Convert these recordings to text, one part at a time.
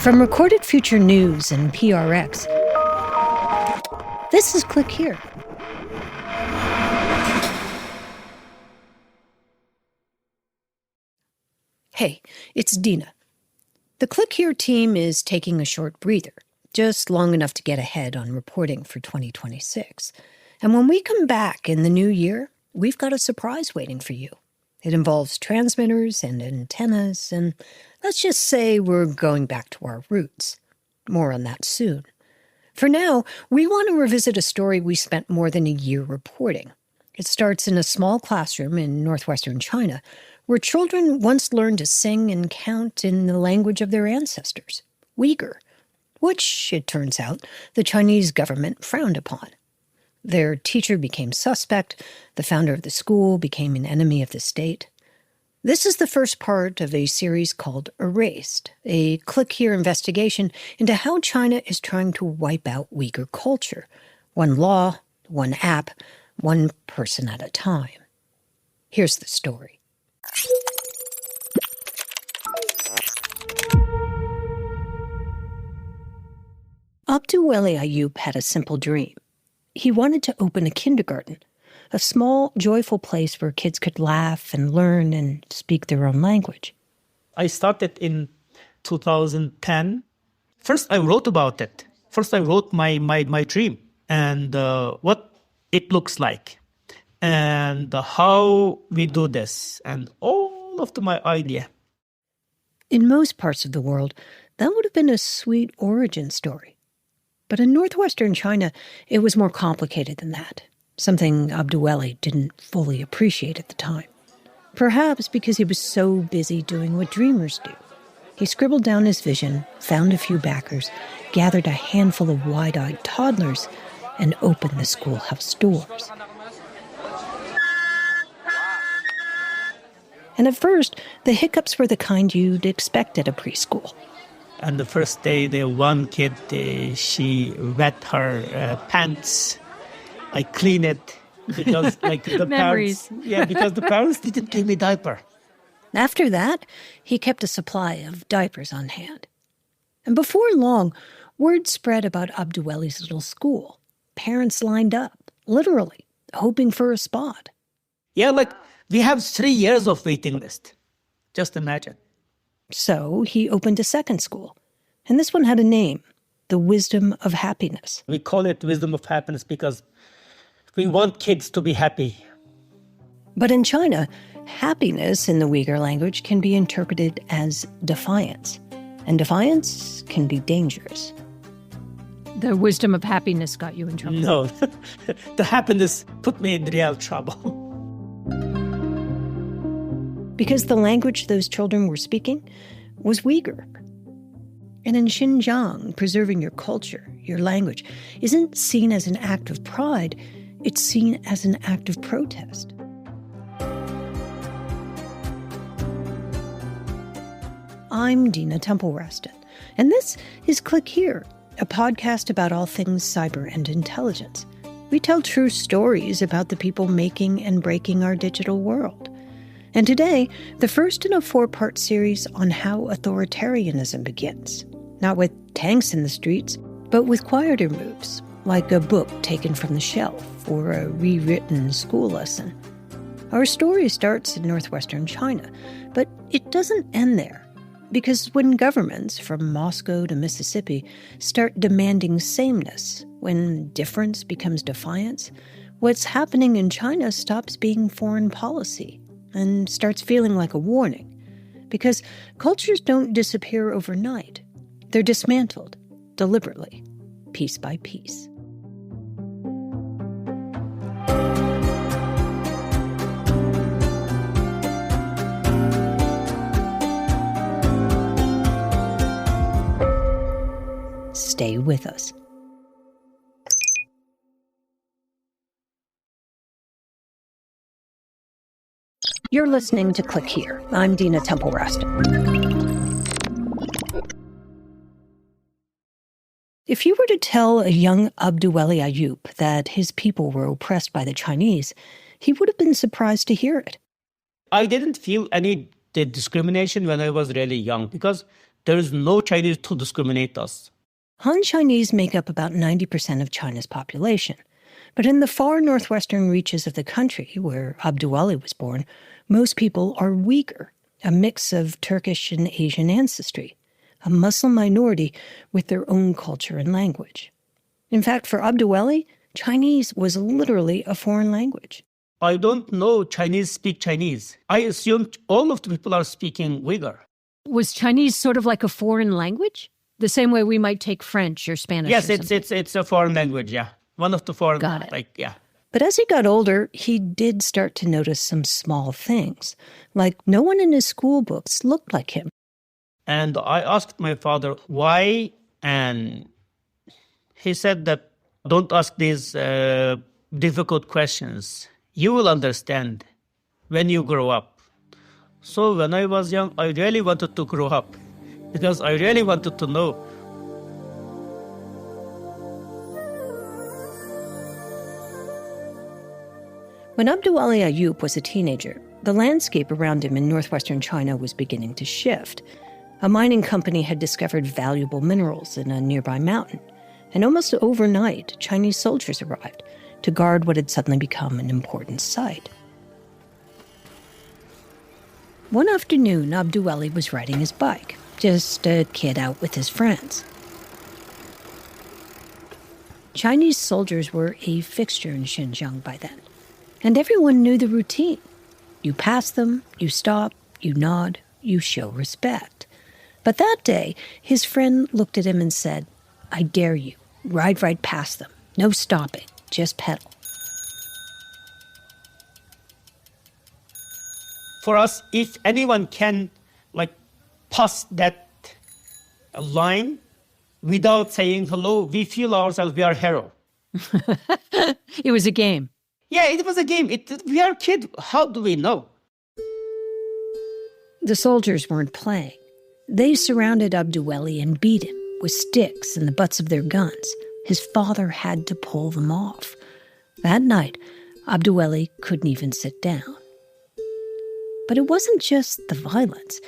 From Recorded Future News and PRX, this is Click Here. Hey, it's Dina. The Click Here team is taking a short breather, just long enough to get ahead on reporting for 2026. And when we come back in the new year, we've got a surprise waiting for you. It involves transmitters and antennas, and let's just say we're going back to our roots. More on that soon. For now, we want to revisit a story we spent more than a year reporting. It starts in a small classroom in northwestern China, where children once learned to sing and count in the language of their ancestors, Uyghur, which, it turns out, the Chinese government frowned upon. Their teacher became suspect, the founder of the school became an enemy of the state. This is the first part of a series called Erased, a Click Here investigation into how China is trying to wipe out Uyghur culture, one law, one app, one person at a time. Here's the story. Abduweli Ayup had a simple dream. He wanted to open a kindergarten, a small, joyful place where kids could laugh and learn and speak their own language. I started in 2010. First, I wrote about it. First, I wrote my dream and what it looks like and how we do this and all of my idea. In most parts of the world, that would have been a sweet origin story. But in northwestern China, it was more complicated than that, something Abduweli didn't fully appreciate at the time. Perhaps because he was so busy doing what dreamers do. He scribbled down his vision, found a few backers, gathered a handful of wide-eyed toddlers, and opened the schoolhouse doors. And at first, the hiccups were the kind you'd expect at a preschool. And the first day, the one kid, she wet her pants. I clean it because, like, the Memories. parents. Yeah, because the parents didn't give me diaper. After that, he kept a supply of diapers on hand. And before long, word spread about Abduweli's little school. Parents lined up, literally, hoping for a spot. Yeah, like, we have 3 years of waiting list. Just imagine. So he opened a second school, and this one had a name, the Wisdom of Happiness. We call it Wisdom of Happiness because we want kids to be happy. But in China, happiness in the Uyghur language can be interpreted as defiance, and defiance can be dangerous. The Wisdom of Happiness got you in trouble. No, the happiness put me in real trouble. Because the language those children were speaking was Uyghur. And in Xinjiang, preserving your culture, your language, isn't seen as an act of pride, it's seen as an act of protest. I'm Dina Temple-Raston, and this is Click Here, a podcast about all things cyber and intelligence. We tell true stories about the people making and breaking our digital world. And today, the first in a 4-part series on how authoritarianism begins. Not with tanks in the streets, but with quieter moves, like a book taken from the shelf or a rewritten school lesson. Our story starts in northwestern China, but it doesn't end there. Because when governments, from Moscow to Mississippi, start demanding sameness, when difference becomes defiance, what's happening in China stops being foreign policy and starts feeling like a warning. Because cultures don't disappear overnight. They're dismantled, deliberately, piece by piece. Stay with us. You're listening to Click Here. I'm Dina Temple-Raston. If you were to tell a young Abduweli Ayup that his people were oppressed by the Chinese, he would have been surprised to hear it. I didn't feel any discrimination when I was really young because There is no Chinese to discriminate us. Han Chinese make up about 90% of China's population. But in the far northwestern reaches of the country, where Abduweli was born, most people are Uyghur, a mix of Turkish and Asian ancestry, a Muslim minority with their own culture and language. In fact, for Abduweli, Chinese was literally a foreign language. I don't know Chinese speak Chinese. I assumed all of the people are speaking Uyghur. Was Chinese sort of like a foreign language? The same way we might take French or Spanish. Yes, or it's a foreign language, yeah. One of the foreign, Got it. Yeah. But as he got older, he did start to notice some small things, like no one in his school books looked like him. And I asked my father why, and he said that don't ask these difficult questions. You will understand when you grow up. So when I was young, I really wanted to grow up because I really wanted to know. When Abduweli Ayup was a teenager, the landscape around him in northwestern China was beginning to shift. A mining company had discovered valuable minerals in a nearby mountain, and almost overnight, Chinese soldiers arrived to guard what had suddenly become an important site. One afternoon, Abduweli was riding his bike, just a kid out with his friends. Chinese soldiers were a fixture in Xinjiang by then, and everyone knew the routine. You pass them, you stop, you nod, you show respect. But that day, his friend looked at him and said, "I dare you, ride right past them. No stopping, just pedal." For us, if anyone can pass that line without saying hello, we feel ourselves we are hero. It was a game. Yeah, it was a game. We are kids. How do we know? The soldiers weren't playing. They surrounded Abduweli and beat him with sticks and the butts of their guns. His father had to pull them off. That night, Abduweli couldn't even sit down. But it wasn't just the violence.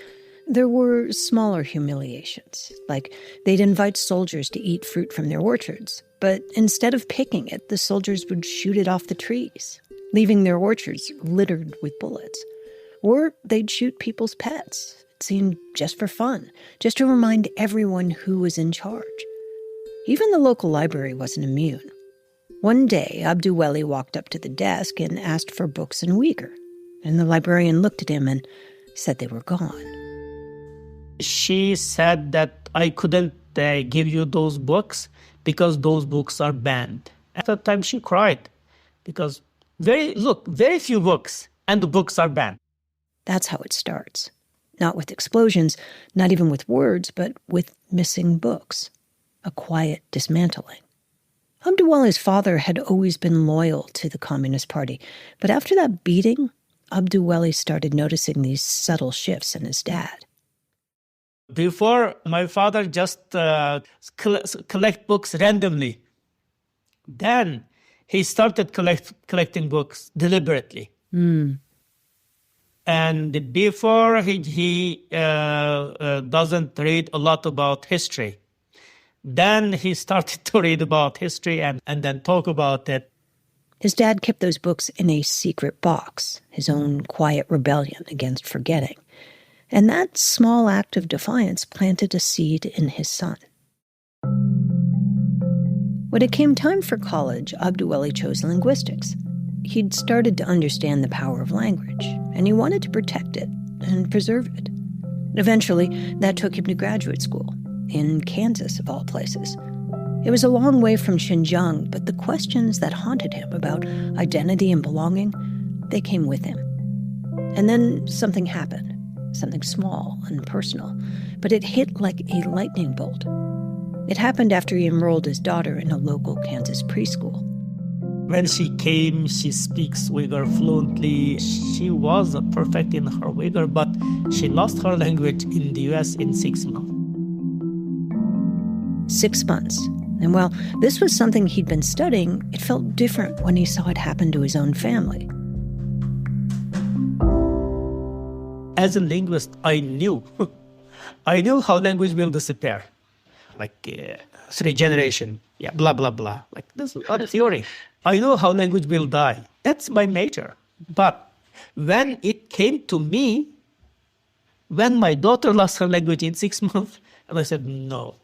There were smaller humiliations, like they'd invite soldiers to eat fruit from their orchards, but instead of picking it, the soldiers would shoot it off the trees, leaving their orchards littered with bullets. Or they'd shoot people's pets. It seemed just for fun, just to remind everyone who was in charge. Even the local library wasn't immune. One day, Abduweli walked up to the desk and asked for books in Uyghur, and the librarian looked at him and said they were gone. She said that I couldn't give you those books because those books are banned. At that time, she cried because very few books, and the books are banned. That's how it starts. Not with explosions, not even with words, but with missing books. A quiet dismantling. Abduweli's father had always been loyal to the Communist Party, but after that beating, Abduweli started noticing these subtle shifts in his dad. Before, my father just collect books randomly. Then he started collecting books deliberately. And before, he doesn't read a lot about history. Then he started to read about history and then talk about it. His dad kept those books in a secret box, his own quiet rebellion against forgetting. And that small act of defiance planted a seed in his son. When it came time for college, Abduweli chose linguistics. He'd started to understand the power of language, and he wanted to protect it and preserve it. Eventually, that took him to graduate school, in Kansas of all places. It was a long way from Xinjiang, but the questions that haunted him about identity and belonging, they came with him. And then something happened. Something small and personal, but it hit like a lightning bolt. It happened after he enrolled his daughter in a local Kansas preschool. When she came, she speaks Uyghur fluently. She was perfect in her Uyghur, but she lost her language in the U.S. in 6 months. 6 months. And while this was something he'd been studying, it felt different when he saw it happen to his own family. As a linguist, I knew I knew how language will disappear, like 3 generation, yeah, blah, blah, blah. Like this is a theory. I know how language will die. That's my nature. But when it came to me, when my daughter lost her language in 6 months, and I said, no.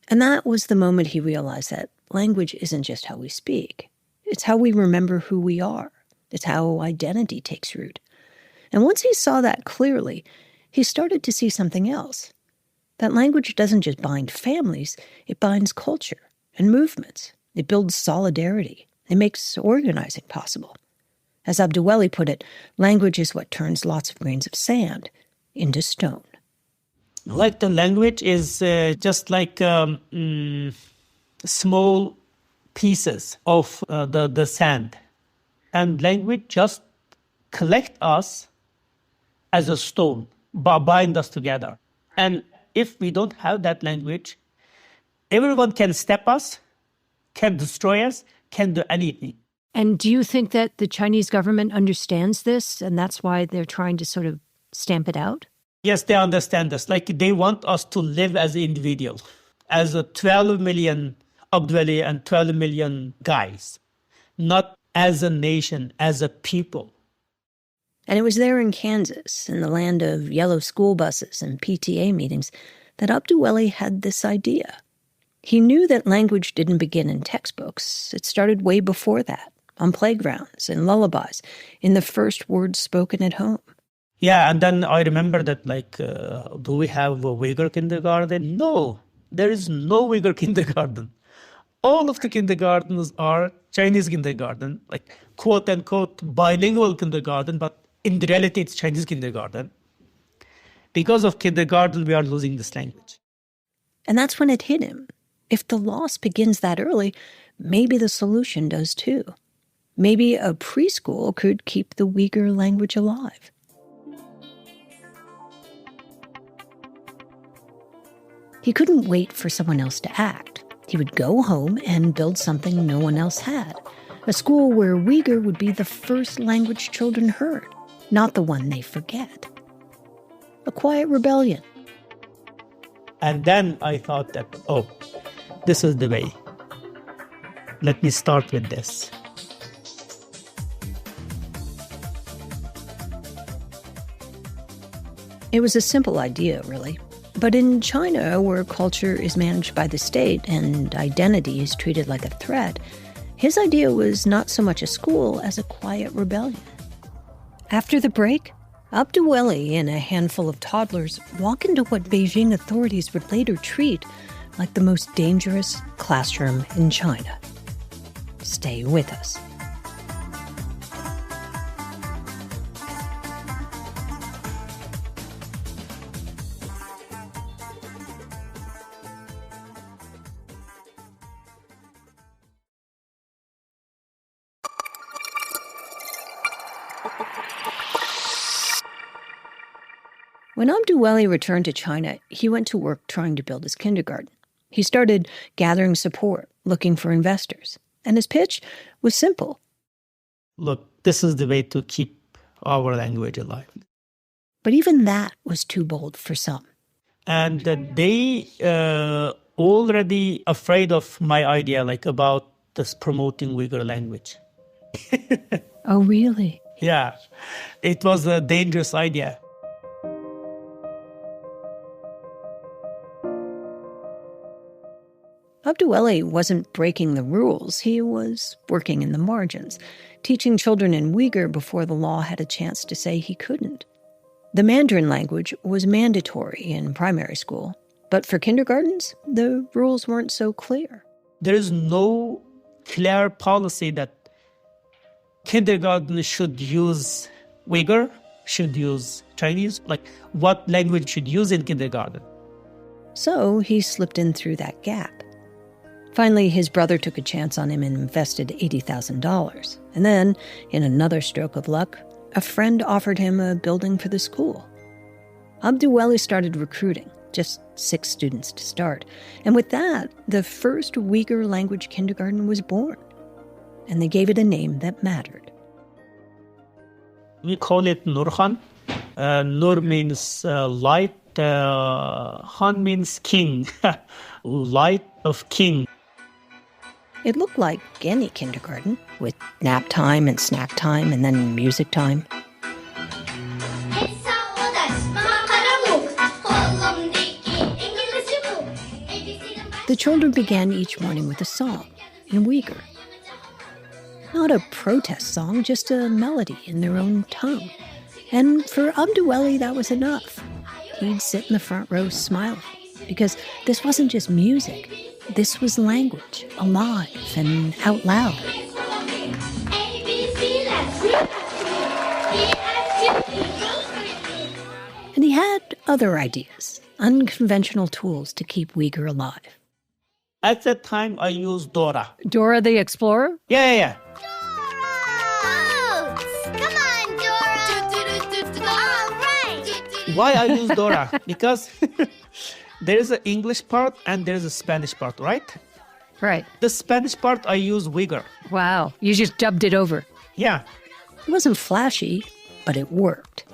And that was the moment he realized that language isn't just how we speak. It's how we remember who we are. It's how identity takes root. And once he saw that clearly, he started to see something else. That language doesn't just bind families, it binds culture and movements. It builds solidarity. It makes organizing possible. As Abduweli put it, language is what turns lots of grains of sand into stone. Like the language is just like small pieces of the sand. And language just collect us as a stone, bind us together. And if we don't have that language, everyone can step us, can destroy us, can do anything. And do you think that the Chinese government understands this and that's why they're trying to sort of stamp it out? Yes, they understand us. Like they want us to live as an individual, as a 12 million Abduweli and 12 million guys, not as a nation, as a people. And it was there in Kansas, in the land of yellow school buses and PTA meetings, that Abduweli had this idea. He knew that language didn't begin in textbooks. It started way before that, on playgrounds, in lullabies, in the first words spoken at home. Yeah, and then I remember that, like, do we have a Uyghur kindergarten? No, there is no Uyghur kindergarten. All of the kindergartens are Chinese kindergarten, like quote-unquote bilingual kindergarten, but in reality it's Chinese kindergarten. Because of kindergarten, we are losing this language. And that's when it hit him. If the loss begins that early, maybe the solution does too. Maybe a preschool could keep the Uyghur language alive. He couldn't wait for someone else to act. He would go home and build something no one else had. A school where Uyghur would be the first language children heard, not the one they forget. A quiet rebellion. And then I thought that, oh, this is the way. Let me start with this. It was a simple idea, really. But in China, where culture is managed by the state and identity is treated like a threat, his idea was not so much a school as a quiet rebellion. After the break, Abduweli and a handful of toddlers walk into what Beijing authorities would later treat like the most dangerous classroom in China. Stay with us. When Abduweli returned to China, he went to work trying to build his kindergarten. He started gathering support, looking for investors. And his pitch was simple. Look, this is the way to keep our language alive. But even that was too bold for some. And they already afraid of my idea, like about this promoting Uyghur language. Oh, really? Yeah, it was a dangerous idea. Abduweli wasn't breaking the rules. He was working in the margins, teaching children in Uyghur before the law had a chance to say he couldn't. The Mandarin language was mandatory in primary school, but for kindergartens, the rules weren't so clear. There is no clear policy that kindergarten should use Uyghur, should use Chinese, like what language should use in kindergarten. So he slipped in through that gap. Finally, his brother took a chance on him and invested $80,000. And then, in another stroke of luck, a friend offered him a building for the school. Abduweli started recruiting, just 6 students to start. And with that, the first Uyghur language kindergarten was born. And they gave it a name that mattered. We call it Nurhan. Nur means light Han means king, light of king. It looked like any kindergarten, with nap time and snack time and then music time. The children began each morning with a song in Uyghur. Not a protest song, just a melody in their own tongue. And for Abduweli, that was enough. He'd sit in the front row smiling, because this wasn't just music. This was language, alive and out loud. And he had other ideas, unconventional tools to keep Uyghur alive. At that time, I used Dora. Dora the Explorer? Yeah. Why I use Dora? Because there is an English part and there is a Spanish part, right? Right. The Spanish part I use Uyghur. Wow. You just dubbed it over. Yeah. It wasn't flashy, but it worked.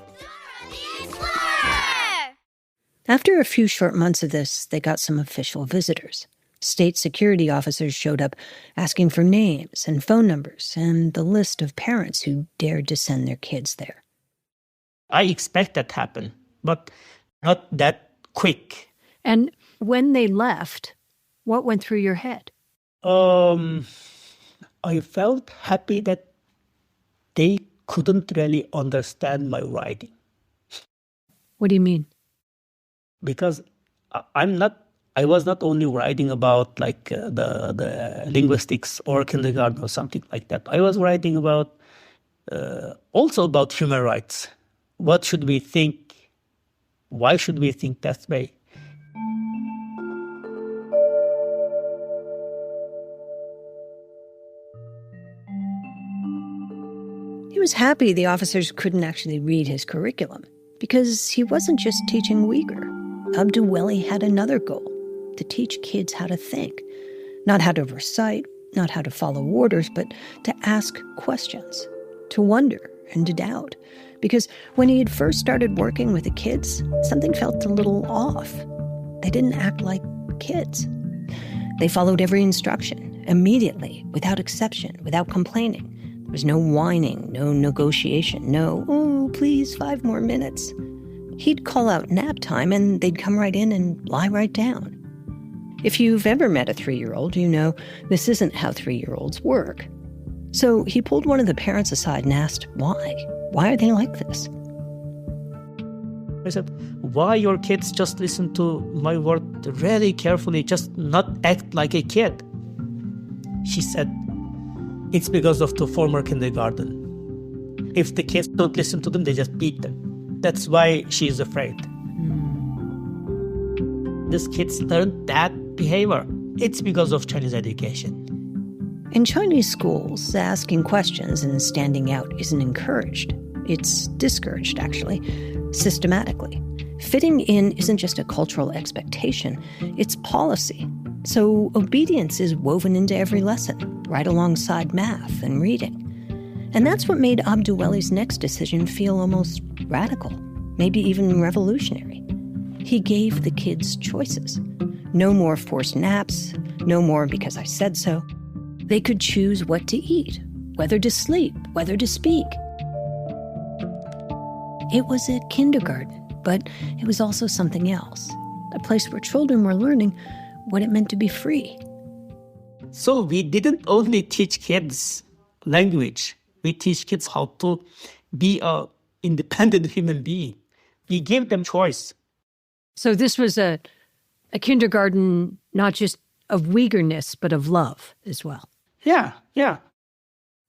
After a few short months of this, they got some official visitors. State security officers showed up asking for names and phone numbers and the list of parents who dared to send their kids there. I expect that to happen, but not that quick. And when they left, what went through your head? I felt happy that they couldn't really understand my writing. What do you mean? Because I was not only writing about like the linguistics or kindergarten or something like that. I was writing about also about human rights. What should we think? Why should we think that way? He was happy the officers couldn't actually read his curriculum, because he wasn't just teaching Uyghur. Abduweli had another goal: to teach kids how to think. Not how to recite, not how to follow orders, but to ask questions, to wonder and to doubt. Because when he had first started working with the kids, something felt a little off. They didn't act like kids. They followed every instruction, immediately, without exception, without complaining. There was no whining, no negotiation, no, oh, please, 5 more minutes. He'd call out nap time and they'd come right in and lie right down. If you've ever met a 3-year-old, you know this isn't how 3-year-olds work. So he pulled one of the parents aside and asked, why? Why are they like this? I said, why your kids just listen to my word really carefully, just not act like a kid? She said, it's because of the former kindergarten. If the kids don't listen to them, they just beat them. That's why she's afraid. These kids learn that behavior. It's because of Chinese education. In Chinese schools, asking questions and standing out isn't encouraged. It's discouraged, actually, systematically. Fitting in isn't just a cultural expectation, it's policy. So obedience is woven into every lesson, right alongside math and reading. And that's what made Abduweli's next decision feel almost radical, maybe even revolutionary. He gave the kids choices. No more forced naps, no more because I said so. They could choose what to eat, whether to sleep, whether to speak. It was a kindergarten, but it was also something else, a place where children were learning what it meant to be free. So we didn't only teach kids language, we teach kids how to be an independent human being. We gave them choice. So this was a kindergarten, not just of Uyghurness, but of love as well. Yeah.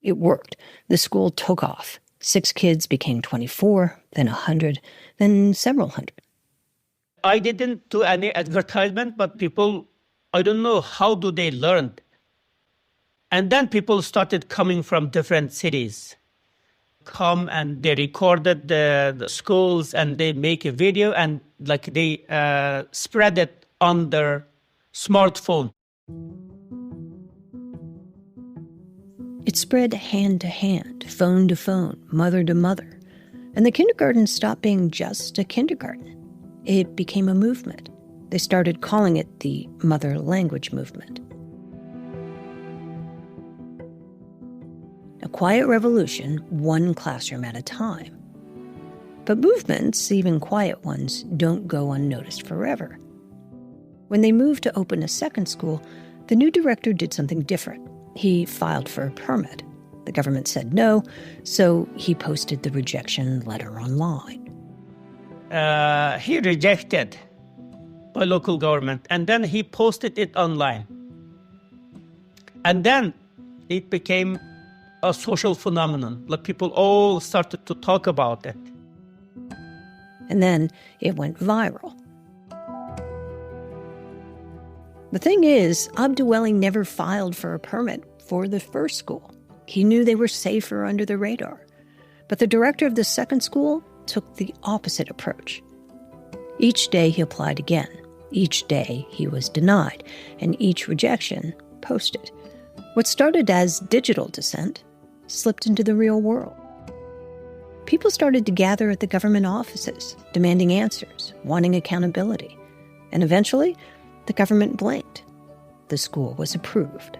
It worked. The school took off. 6 kids became 24, then 100, then several hundred. I didn't do any advertisement, but people, I don't know, how do they learn? And then people started coming from different cities. Come and they recorded the schools and they make a video and like they spread it on their smartphone. It spread hand to hand, phone to phone, mother to mother. And the kindergarten stopped being just a kindergarten. It became a movement. They started calling it the Mother Language Movement. A quiet revolution, one classroom at a time. But movements, even quiet ones, don't go unnoticed forever. When they moved to open a second school, the new director did something different. He filed for a permit. The government said no, so he posted the rejection letter online. He rejected by local government, and then he posted it online. And then it became a social phenomenon. Like people all started to talk about it. And then it went viral. The thing is, Abduweli never filed for a permit for the first school. He knew they were safer under the radar. But the director of the second school took the opposite approach. Each day he applied again. Each day he was denied, and each rejection posted. What started as digital dissent slipped into the real world. People started to gather at the government offices, demanding answers, wanting accountability. And eventually, the government blinked. The school was approved.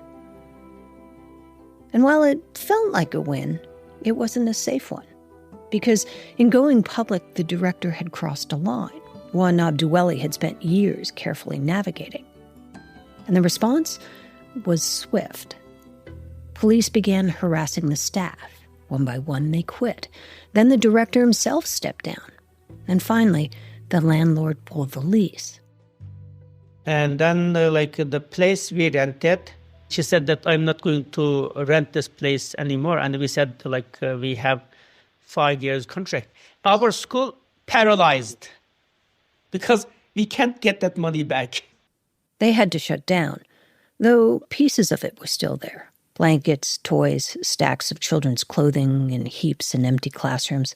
And while it felt like a win, it wasn't a safe one. Because in going public, the director had crossed a line, one Abduweli had spent years carefully navigating. And the response was swift. Police began harassing the staff. One by one, they quit. Then the director himself stepped down. And finally, the landlord pulled the lease. And then, the place we rented, she said that I'm not going to rent this place anymore. And we said, we have 5 years contract. Our school paralyzed because we can't get that money back. They had to shut down, though pieces of it were still there. Blankets, toys, stacks of children's clothing in heaps in empty classrooms.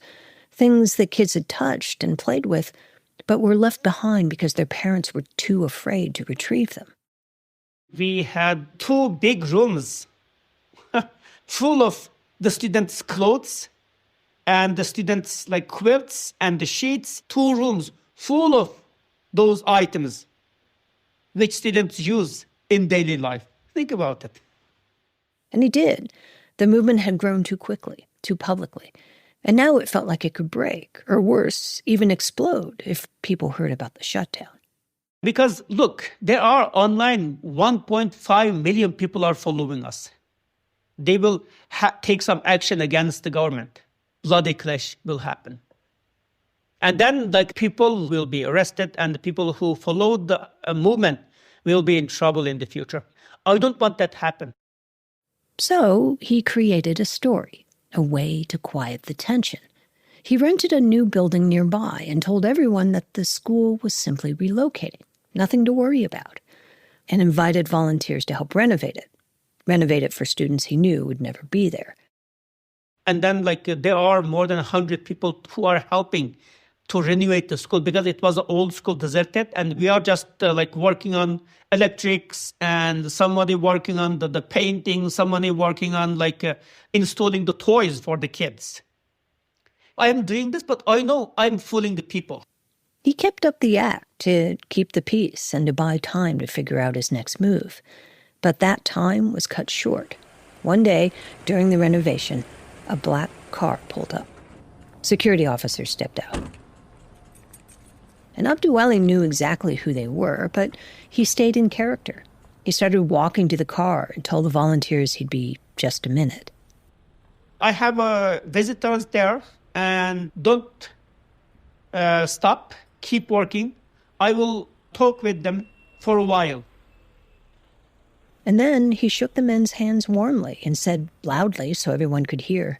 Things that kids had touched and played with, but were left behind because their parents were too afraid to retrieve them. We had 2 big rooms full of the students' clothes and the students' quilts and the sheets. 2 rooms full of those items which students use in daily life. Think about it. And he did. The movement had grown too quickly, too publicly. And now it felt like it could break, or worse, even explode if people heard about the shutdown. Because, look, there are online 1.5 million people are following us. They will take some action against the government. Bloody clash will happen. And then people will be arrested, and the people who followed the movement will be in trouble in the future. I don't want that to happen. So he created a story, a way to quiet the tension. He rented a new building nearby and told everyone that the school was simply relocating, nothing to worry about, and invited volunteers to help renovate it for students he knew would never be there. And then there are more than 100 people who are helping to renovate the school because it was an old school deserted, and we are just working on electrics, and somebody working on the painting, somebody working on installing the toys for the kids. I am doing this, but I know I'm fooling the people. He kept up the act to keep the peace and to buy time to figure out his next move. But that time was cut short. One day, during the renovation, a black car pulled up. Security officers stepped out. And Abduweli knew exactly who they were, but he stayed in character. He started walking to the car and told the volunteers he'd be just a minute. I have visitors there, and don't stop, keep working. I will talk with them for a while. And then he shook the men's hands warmly and said loudly so everyone could hear,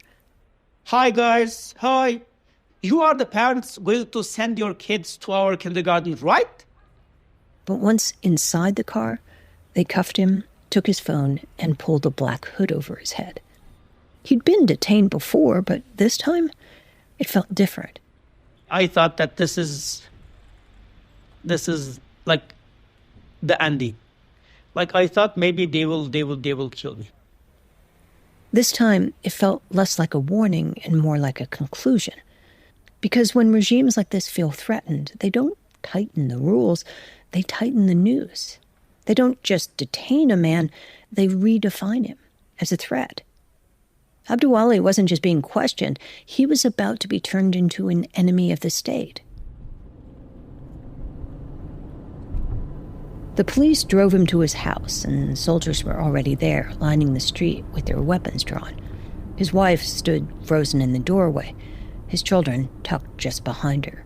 "Hi, guys. Hi. You are the parents going to send your kids to our kindergarten, right?" But once inside the car, they cuffed him, took his phone, and pulled a black hood over his head. He'd been detained before, but this time, it felt different. I thought that this is like the ending. I thought maybe they will kill me. This time, it felt less like a warning and more like a conclusion. Because when regimes like this feel threatened, they don't tighten the rules, they tighten the news. They don't just detain a man, they redefine him as a threat. Abduweli wasn't just being questioned, he was about to be turned into an enemy of the state. The police drove him to his house, and soldiers were already there, lining the street with their weapons drawn. His wife stood frozen in the doorway, his children tucked just behind her.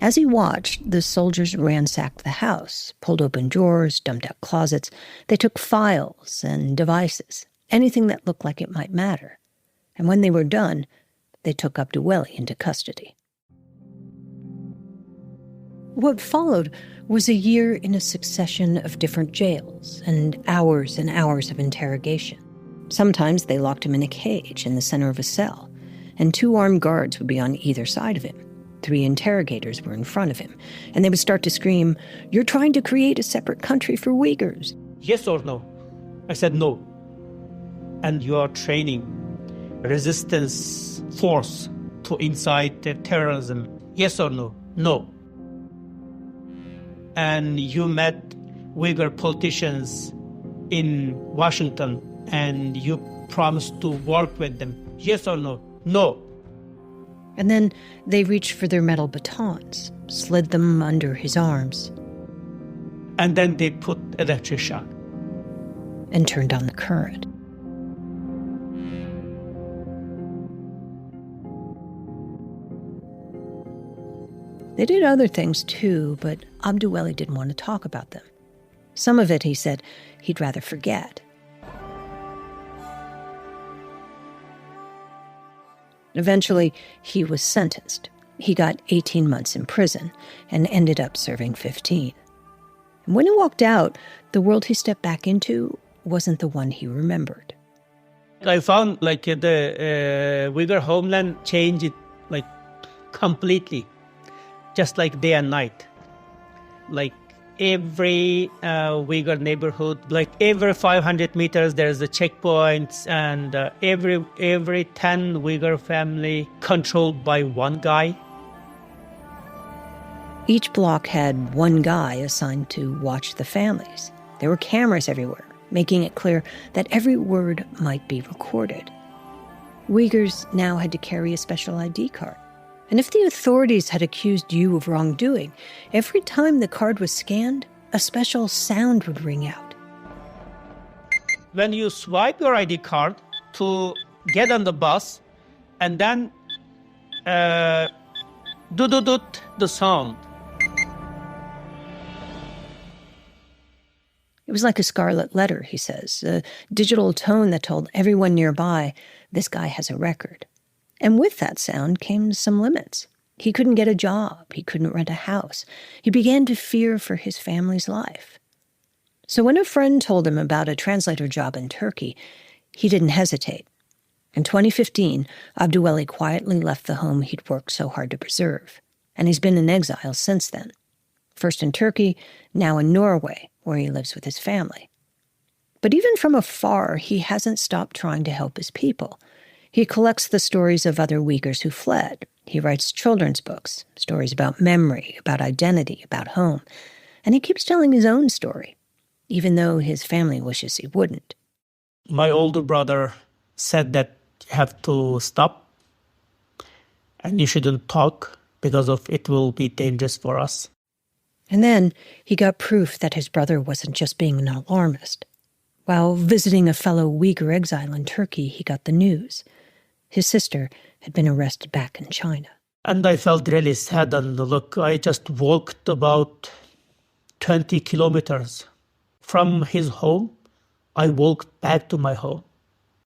As he watched, the soldiers ransacked the house, pulled open drawers, dumped out closets. They took files and devices, anything that looked like it might matter. And when they were done, they took Abduweli into custody. What followed was a year in a succession of different jails and hours of interrogation. Sometimes they locked him in a cage in the center of a cell, and 2 armed guards would be on either side of him. 3 interrogators were in front of him, and they would start to scream, "You're trying to create a separate country for Uyghurs." Yes or no? I said no. And you are training resistance force to incite terrorism. Yes or no? No. And you met Uyghur politicians in Washington and you promised to work with them. Yes or no? No. And then they reached for their metal batons, slid them under his arms. And then they put electric shock. And turned on the current. They did other things too, but Abduweli didn't want to talk about them. Some of it, he said, he'd rather forget. Eventually, he was sentenced. He got 18 months in prison and ended up serving 15. And when he walked out, the world he stepped back into wasn't the one he remembered. I found the Uyghur homeland changed completely, just like day and night. Like every Uyghur neighborhood, like every 500 meters, there's a checkpoint, and every 10 Uyghur family controlled by one guy. Each block had one guy assigned to watch the families. There were cameras everywhere, making it clear that every word might be recorded. Uyghurs now had to carry a special ID card. And if the authorities had accused you of wrongdoing, every time the card was scanned, a special sound would ring out. When you swipe your ID card to get on the bus, and then the sound. It was like a scarlet letter, he says, a digital tone that told everyone nearby, this guy has a record. And with that sound came some limits. He couldn't get a job. He couldn't rent a house. He began to fear for his family's life. So when a friend told him about a translator job in Turkey, he didn't hesitate. In 2015, Abduweli quietly left the home he'd worked so hard to preserve. And he's been in exile since then. First in Turkey, now in Norway, where he lives with his family. But even from afar, he hasn't stopped trying to help his people. He collects the stories of other Uyghurs who fled. He writes children's books, stories about memory, about identity, about home. And he keeps telling his own story, even though his family wishes he wouldn't. My older brother said that you have to stop and you shouldn't talk because of it will be dangerous for us. And then he got proof that his brother wasn't just being an alarmist. While visiting a fellow Uyghur exile in Turkey, he got the news. His sister had been arrested back in China. And I felt really sad. And look, I just walked about 20 kilometers from his home. I walked back to my home.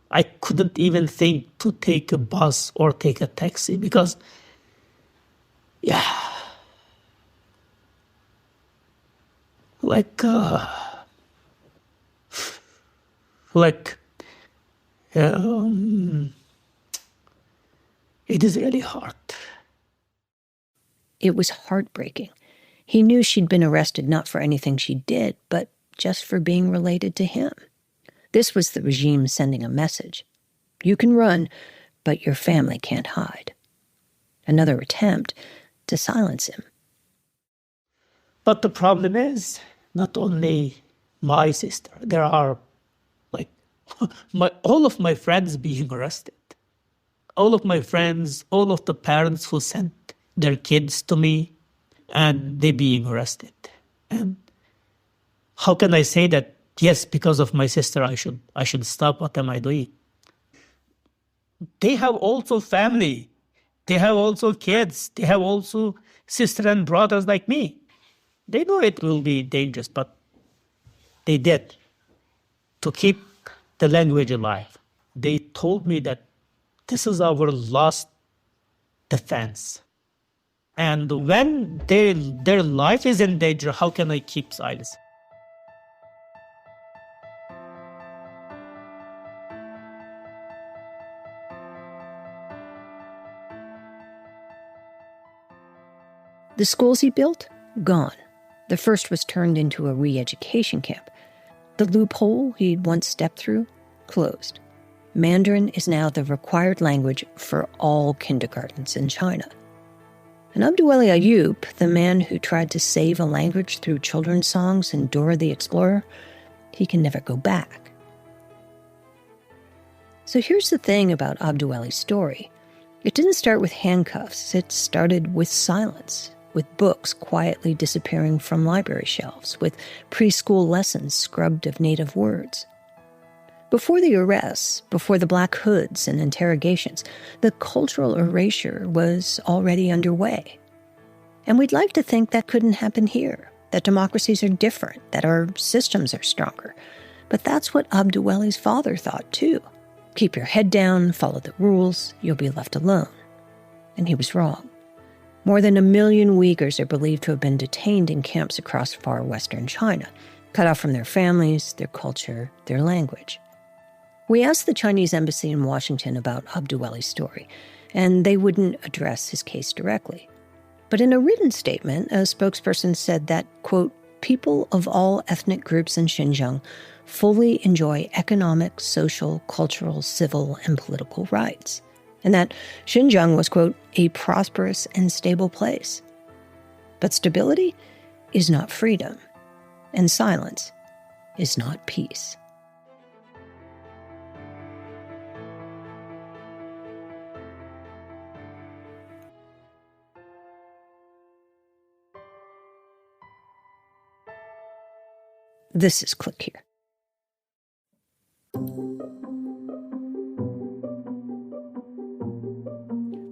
I couldn't even think to take a bus or take a taxi because, it is really hard. It was heartbreaking. He knew she'd been arrested not for anything she did, but just for being related to him. This was the regime sending a message. You can run, but your family can't hide. Another attempt to silence him. But the problem is, not only my sister, there are like all of my friends being arrested. All of my friends, all of the parents who sent their kids to me, and they being arrested. And how can I say that, yes, because of my sister, I should stop? What am I doing? They have also family. They have also kids. They have also sister and brothers like me. They know it will be dangerous, but they did to keep the language alive. They told me that this is our last defense. And when their life is in danger, how can I keep silence? The schools he built? Gone. The first was turned into a re-education camp. The loophole he'd once stepped through? Closed. Mandarin is now the required language for all kindergartens in China. And Abduweli Ayup, the man who tried to save a language through children's songs in Dora the Explorer, he can never go back. So here's the thing about Abduweli's story. It didn't start with handcuffs. It started with silence, with books quietly disappearing from library shelves, with preschool lessons scrubbed of native words. Before the arrests, before the black hoods and interrogations, the cultural erasure was already underway. And we'd like to think that couldn't happen here, that democracies are different, that our systems are stronger. But that's what Abduweli's father thought too. Keep your head down, follow the rules, you'll be left alone. And he was wrong. More than 1 million Uyghurs are believed to have been detained in camps across far western China, cut off from their families, their culture, their language. We asked the Chinese embassy in Washington about Abduweli's story, and they wouldn't address his case directly. But in a written statement, a spokesperson said that, quote, people of all ethnic groups in Xinjiang fully enjoy economic, social, cultural, civil, and political rights, and that Xinjiang was, quote, a prosperous and stable place. But stability is not freedom, and silence is not peace. This is Click Here.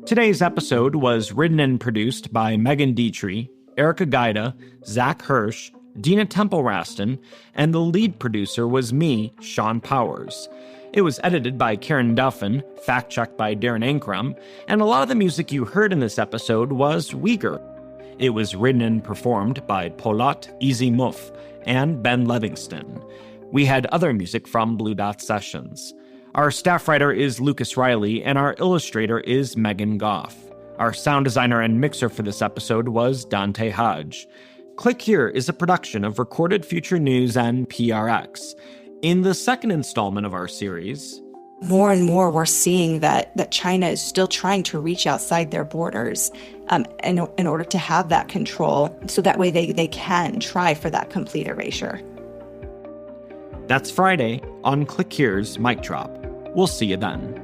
Today's episode was written and produced by Megan Dietrich, Erica Gaida, Zach Hirsch, Dina Temple-Raston, and the lead producer was me, Sean Powers. It was edited by Karen Duffin, fact-checked by Darren Ankrum, and a lot of the music you heard in this episode was Uyghur. It was written and performed by Polat Easy Muff and Ben Livingston. We had other music from Blue Dot Sessions. Our staff writer is Lucas Riley, and our illustrator is Megan Goff. Our sound designer and mixer for this episode was Dante Hodge. Click Here is a production of Recorded Future News and PRX. In the second installment of our series, more and more we're seeing that China is still trying to reach outside their borders in order to have that control, so that way they can try for that complete erasure. That's Friday on Click Here's Mic Drop. We'll see you then.